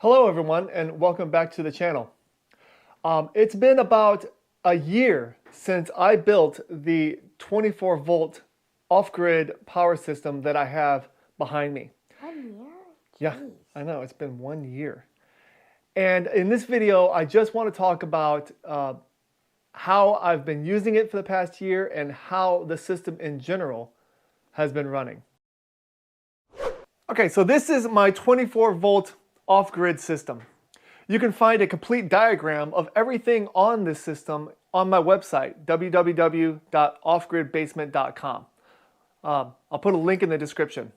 Hello everyone and welcome back to the channel. It's been about a year since I built the 24 volt off-grid power system that I have behind me. 1 year? Yeah, Jeez. I know, it's been 1 year. And in this video, I just want to talk about how I've been using it for the past year and how the system in general has been running. Okay, so this is my 24 volt off-grid system. You can find a complete diagram of everything on this system on my website, www.offgridbasement.com. I'll put a link in the description.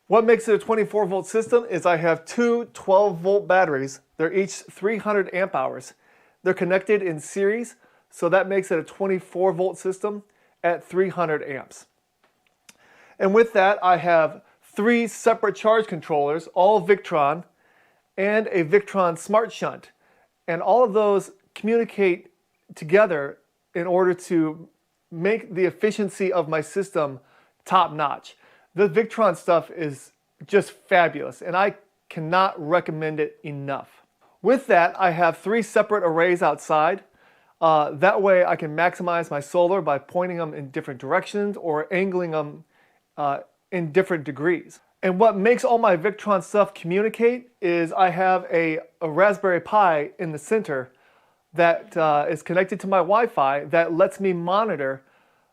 What makes it a 24 volt system is I have two 12 volt batteries. They're each 300 amp hours. They're connected in series, so that makes it a 24 volt system at 300 amps. And with that, I have three separate charge controllers, all Victron, and a Victron smart shunt. And all of those communicate together in order to make the efficiency of my system top notch. The Victron stuff is just fabulous, and I cannot recommend it enough. With that, I have three separate arrays outside. That way I can maximize my solar by pointing them in different directions or angling them in different degrees. And what makes all my Victron stuff communicate is I have a Raspberry Pi in the center that is connected to my Wi-Fi that lets me monitor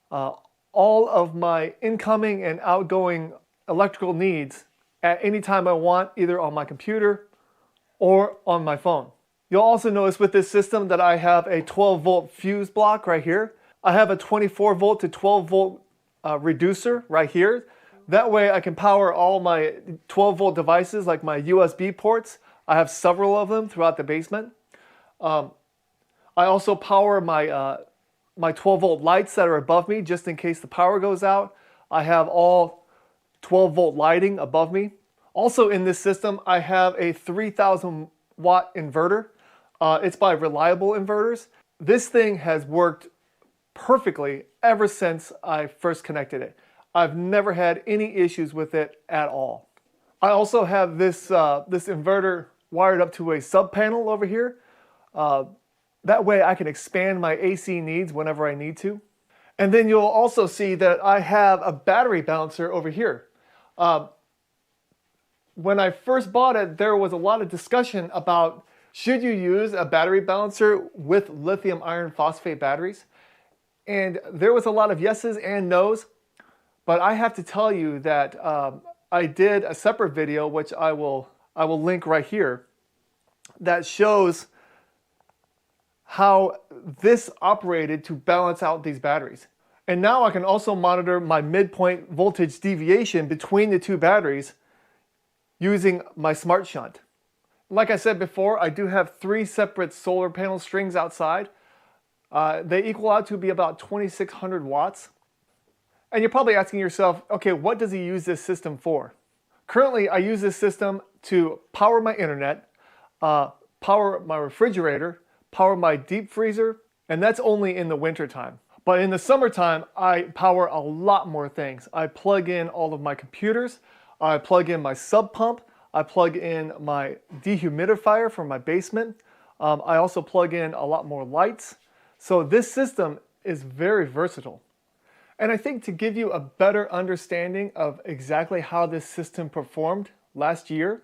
all of my incoming and outgoing electrical needs at any time I want, either on my computer or on my phone. You'll also notice with this system that I have a 12 volt fuse block right here. I have a 24 volt to 12 volt reducer right here. That way I can power all my 12 volt devices like my USB ports. I have several of them throughout the basement. I also power my 12 volt lights that are above me just in case the power goes out. I have all 12 volt lighting above me. Also in this system, I have a 3000 watt inverter. It's by Reliable Inverters. This thing has worked perfectly ever since I first connected it. I've never had any issues with it at all. I also have this inverter wired up to a sub panel over here. That way I can expand my AC needs whenever I need to. And then you'll also see that I have a battery balancer over here. When I first bought it, there was a lot of discussion about should you use a battery balancer with lithium iron phosphate batteries? And there was a lot of yeses and nos, but I have to tell you that I did a separate video, which I will link right here, that shows how this operated to balance out these batteries. And now I can also monitor my midpoint voltage deviation between the two batteries using my smart shunt. Like I said before, I do have three separate solar panel strings outside. They equal out to be about 2600 watts. And you're probably asking yourself, okay, what does he use this system for? Currently, I use this system to power my internet, power my refrigerator, power my deep freezer, and that's only in the winter time. But in the summertime, I power a lot more things. I plug in all of my computers, I plug in my sub pump, I plug in my dehumidifier for my basement. I also plug in a lot more lights. So this system is very versatile. And I think to give you a better understanding of exactly how this system performed last year,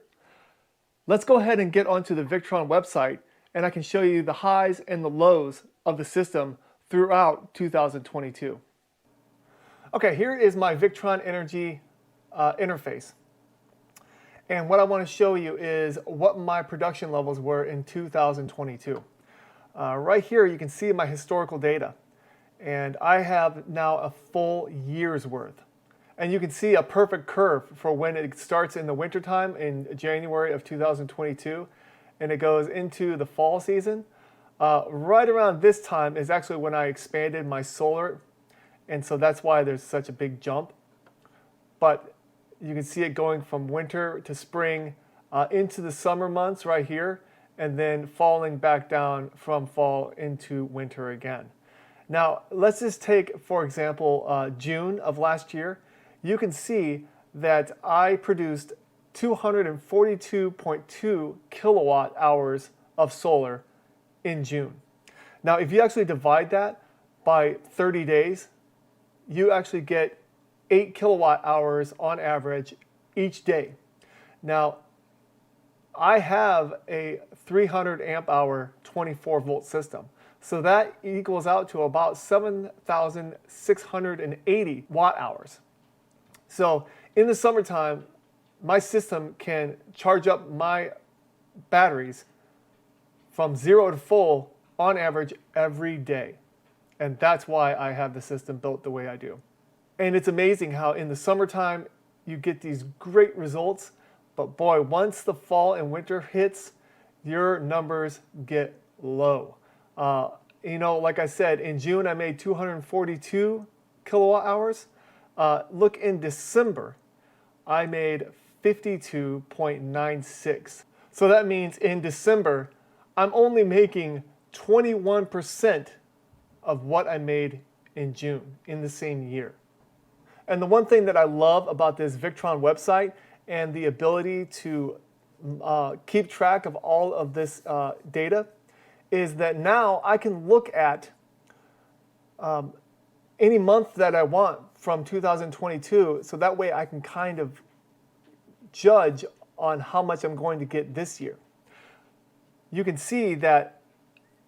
let's go ahead and get onto the Victron website and I can show you the highs and the lows of the system throughout 2022. Okay, here is my Victron Energy interface. And what I want to show you is what my production levels were in 2022. Right here you can see my historical data. And I have now a full year's worth. And you can see a perfect curve for when it starts in the wintertime in January of 2022 and it goes into the fall season. Right around this time is actually when I expanded my solar, and so that's why there's such a big jump. But you can see it going from winter to spring into the summer months right here, and then falling back down from fall into winter again. Now, let's just take, for example, June of last year. You can see that I produced 242.2 kilowatt hours of solar in June. Now, if you actually divide that by 30 days, you actually get 8 kilowatt hours on average each day. Now, I have a 300 amp hour 24 volt system. So that equals out to about 7,680 watt hours. So in the summertime, my system can charge up my batteries from 0 to full on average every day. And that's why I have the system built the way I do. And it's amazing how in the summertime, you get these great results. But boy, once the fall and winter hits, your numbers get low. You know, like I said, in June I made 242 kilowatt hours. Look, in December, I made 52.96. So that means in December, I'm only making 21% of what I made in June in the same year. And the one thing that I love about this Victron website and the ability to keep track of all of this data is that now I can look at any month that I want from 2022, so that way I can kind of judge on how much I'm going to get this year. You can see that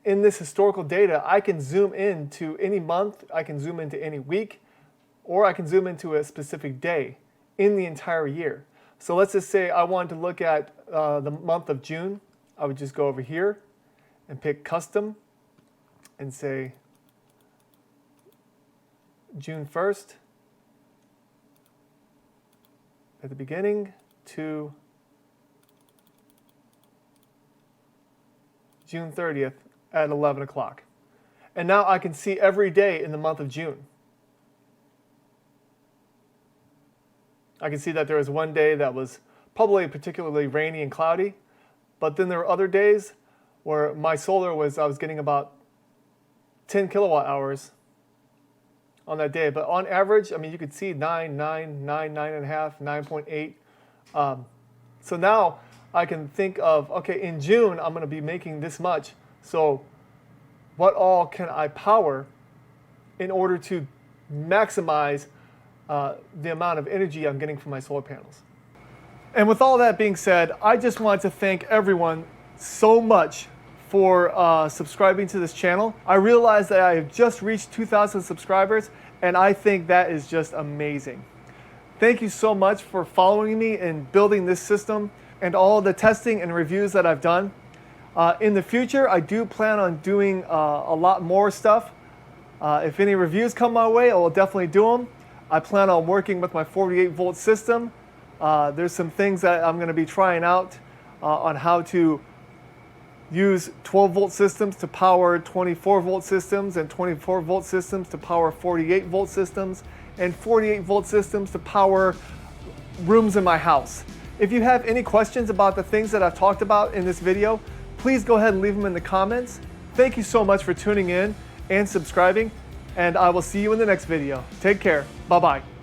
in this historical data, I can zoom into any month, I can zoom into any week, or I can zoom into a specific day in the entire year. So let's just say I wanted to look at the month of June. I would just go over here and pick custom and say June 1st at the beginning to June 30th at 11 o'clock. And now I can see every day in the month of June. I can see that there was one day that was probably particularly rainy and cloudy, but then there were other days where my solar was, I was getting about 10 kilowatt hours on that day. But on average, I mean, you could see 9, 9, 9, 9.5, 9.8. So now I can think of, okay, in June, I'm going to be making this much. So what all can I power in order to maximize the amount of energy I'm getting from my solar panels? And with all that being said, I just want to thank everyone so much for subscribing to this channel. I realize that I have just reached 2,000 subscribers, and I think that is just amazing. Thank you so much for following me in building this system and all the testing and reviews that I've done. In the future, I do plan on doing a lot more stuff. If any reviews come my way, I will definitely do them. I plan on working with my 48 volt system. There's some things that I'm going to be trying out on how to use 12 volt systems to power 24 volt systems, and 24 volt systems to power 48 volt systems, and 48 volt systems to power rooms in my house. If you have any questions about the things that I've talked about in this video, please go ahead and leave them in the comments. Thank you so much for tuning in and subscribing, and I will see you in the next video. Take care. Bye-bye.